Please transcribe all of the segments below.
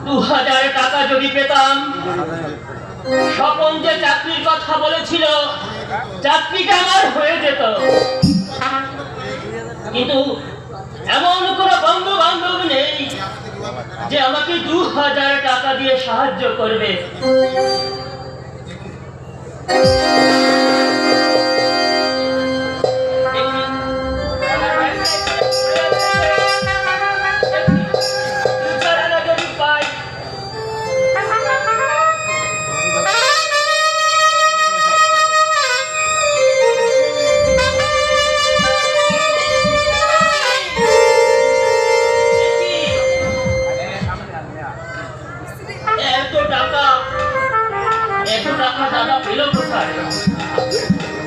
2000 টাকা যদি পেতাম, স্বপন যে চাকরির কথা বলেছিল চাকরিটা আমার হয়ে যেত। কিন্তু এমন কোনো বন্ধু বান্ধব নেই যে আমাকে 2000 টাকা দিয়ে সাহায্য করবে।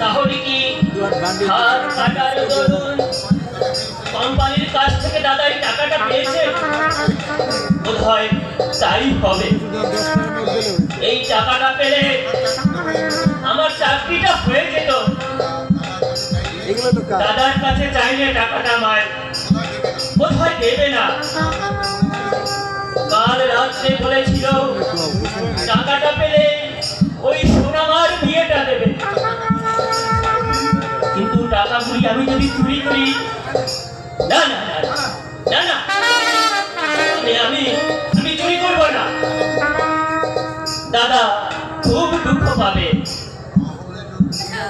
তাহলে কি কোম্পানির কাছ থেকে দাদা এই টাকাটা পেয়েছে? বোধহয় তাই হবে। এই টাকাটা পেলে আমার চাকরিটা হয়ে যেত। দাদার কাছে চাইলে টাকাটা আমার বোধহয় দেবে না। কাল রাত্রে বলেছিল টাকাটা পেলে ওই সোনামার বিয়েটা দেবে। কিন্তু টাকাগুলি আমি যদি চুরি করি, না না না না না, আমি চুরি করব না। দাদা খুব দুঃখ পাবে।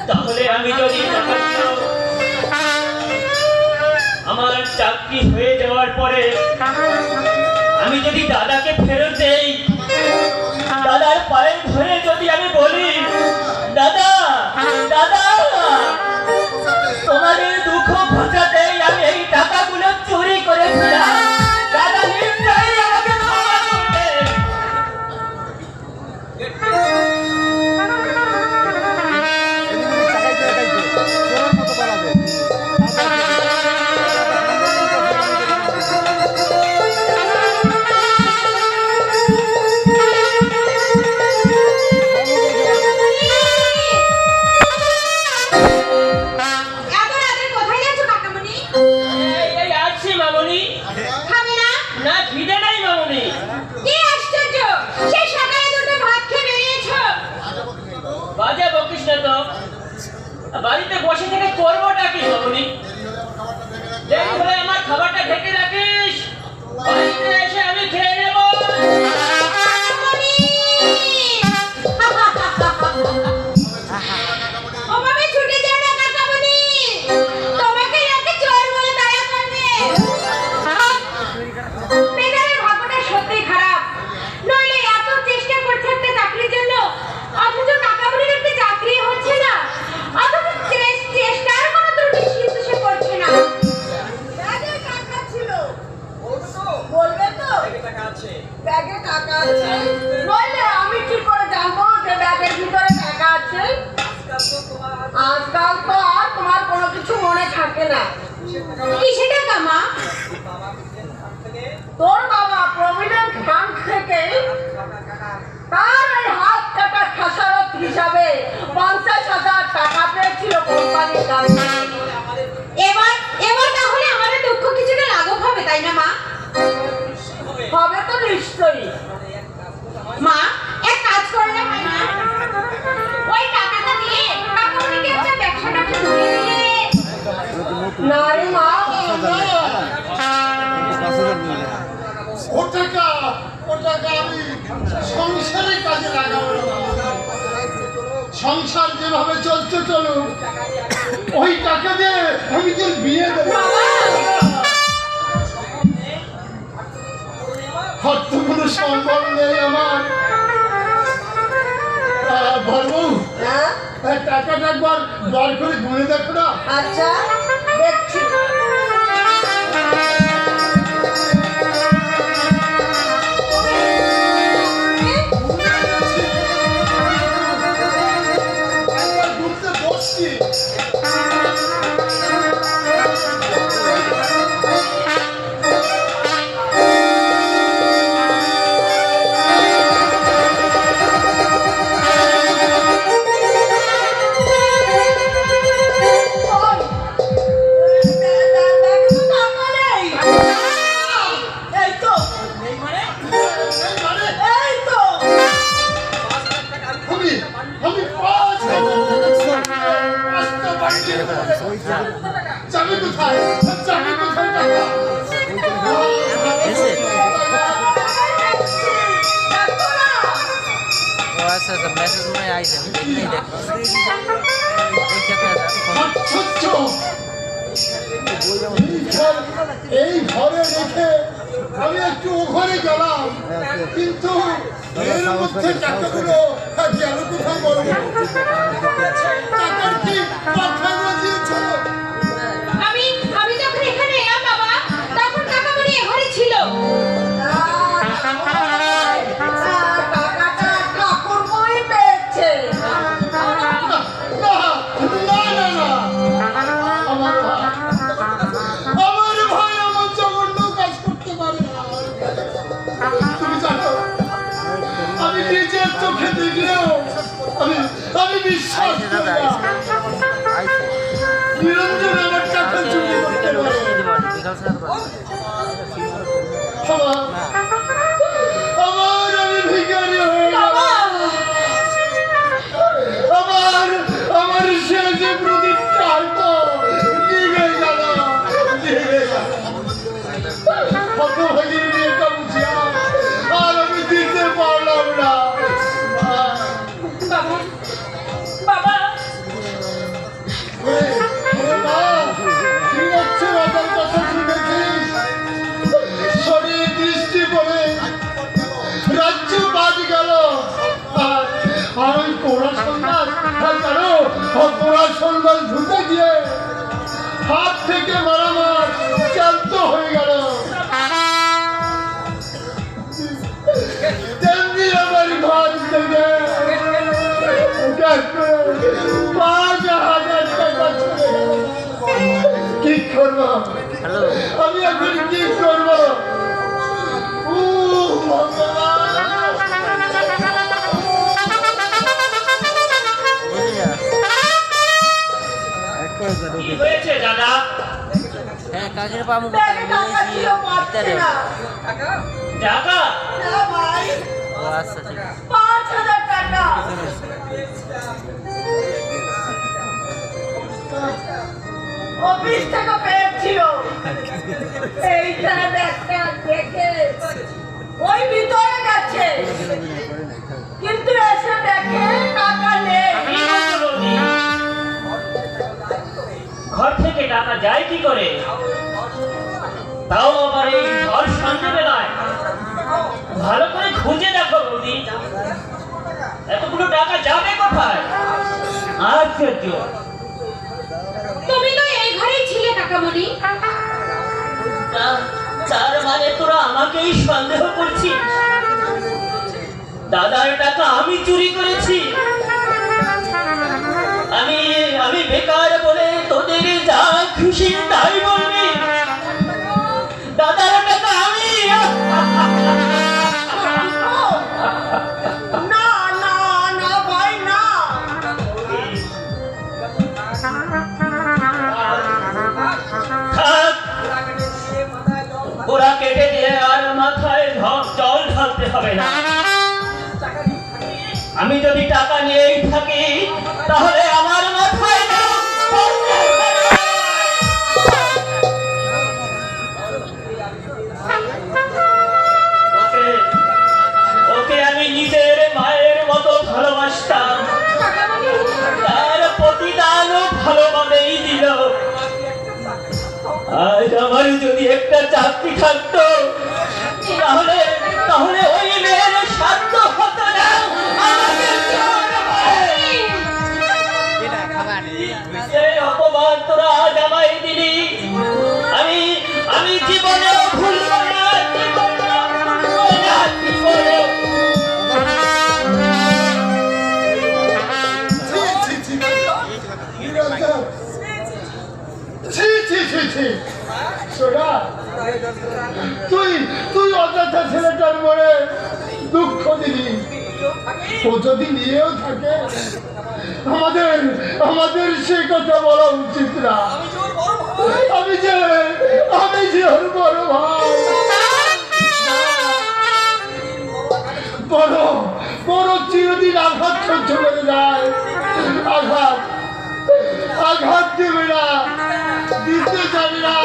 তাহলে আমি যদি টাকাগুলো আমার চাকরি হয়ে যাওয়ার পরে আমি যদি দাদাকে ফেরত দেই, দাদার পায়ে ধরে যদি আমি বলি, দাদা দাদা তোমাদের দুঃখ ঘোচাতেই আমি এই টাকাগুলো চুরি করেছিলাম, দাদা নিশ্চয়ই আমাকে ক্ষমা করবে। বাড়িতে বসে থেকে করবোটা কি মামনি? দেরি হলে আমার খাবারটা ঢেকে রাখিস, বাড়িতে এসে আমি খেয়ে নেব। আজকাল তো আর তোমার কোনো কিছু মনে থাকে না। কিসে টাকা মা? তোর বাবা প্রভিডেন্ট ফান্ড থেকে তার এই হাত কাটা খাসারত হিসাবে 50,000 টাকা পেয়েছিল কোম্পানির কাছ থেকে। এবার তাহলে আমাদের দুঃখ কিছুটা লাঘব হবে, তাই না মা? হবে তো নিশ্চয়ই। মা এক কাজ করলে হয় না? ওই টাকাটা দিয়ে কাকুনিকে একটা ব্যবসাটা ঢুকিয়ে দিলে। না রে মা, ও টাকা আমি সংসারের কাজে লাগাবো। সংসার যেভাবে চলছে চলুক, ওই টাকা দিয়ে আমি তোর বিয়ে দেবো। হয়তো কোনো সম্ভব নেই আমার। বলবো টাকাটা একবার বার করে গুনে দেখো না। আচ্ছা দেখছি। একবার ঘুরতে বসছি। আশ্চর্য! এই ঘরে রেখে আমি একটু ও ঘরে গেলাম, কিন্তু এর মধ্যে টাকাগুলো গেল কোথায় বলো? টাকার কি পাখায় বাজিয়েছ? আমি যখন এখানে এলাম বাবা, তখন কাকামণি এ ঘরে ছিল। টাকাটা ঠাকুরমই পেয়েছে। না না না না, আমার ভাই আমার জঘন্য কাজ করতে পারে না। তুমি জানো, আমি নিজের চোখে দেখলেও আমি বিশ্বাস করি না নিরঞ্জন আমার টাকা চুরি করতে পারে। আমার আমি ভিখারি হয়ে গেলাম। আমার শেষে প্রদীপটা হয়তো নিভে গেল। হতভাগীর মেয়েটা বুঝিয়া আর আমি দিতে পারলাম না। বাবা শরীর দৃষ্টি পড়ে রাজ্য বাদ গেল। আর ওই পোড়া সন্ন্যাস জানো, পোড়া সন্ন্যাস ঢুকে গিয়ে হাত থেকে মারামার চ্যান্ত হয়ে গেল। তেমনি আমার ঘর থেকে 5,000 টাকা চলে গেল। কি করবো আমি এখন, কি করবো? ও ভগবান! কি হয়েছে দাদা? কাকের পাবো ব্যাগে টাকা ছিল, পাচ্ছি না। টাকা? না ভাই, ও আচ্ছা ঠিক আছে 5,000 টাকা। অফিস থেকে পেয়েছিল। এইখানে একটা দেখে ওই ভিতরে গেছে, কিন্তু এসে দেখে টাকা নেই। কি বলছো বৌদি? ঘর থেকে টাকা যায় কি করে? তাও আবার এই ঘর সন্ধ্যাবেলায়। ভালো করে খুঁজে দেখো বৌদি, এতগুলো টাকা যাবে কোথায়? আশ্চর্য! তুমি তো এই ঘরেই ছিলে কাকামণি। তার মানে তোরা আমাকেই সন্দেহ করছিস? দাদার টাকা আমি চুরি করেছি? আমি বেকার বলে তোদের যা খুশি তাই বলবি? দাদার টাকা আমি? না না না ভাই না। থাক, ওরা কেটে দিয়ে আর মাথায় জল ঢালতে হবে না। আমি যদি টাকা নিয়েই থাকি তাহলে আমার মাথায় ওকে আমি নিজের মায়ের মতো ভালোবাসতাম, তার প্রতিদানও ভালোভাবেই দিল। আজ আমার যদি একটা চাকরি থাকতো তাহলে তাহলে ওই মেয়ের সাধ্য হতো না আমাকে এই অপমান তোরা আজ আমায় দিলি। আমি জীবনেও ভুলবো না, জীবনেও ভুলবো না, জীবনেও। তুই অযথা ছেলেটার মনে দুঃখ দিলি। ও যদি নিয়েও থাকে আমাদের সে কথা বলা উচিত না। আমি যে ওর বড় ভাই, বড় চিরদিন আঘাত সহ্য করে যায়। আঘাত দেবে না, দিতে যাবে না।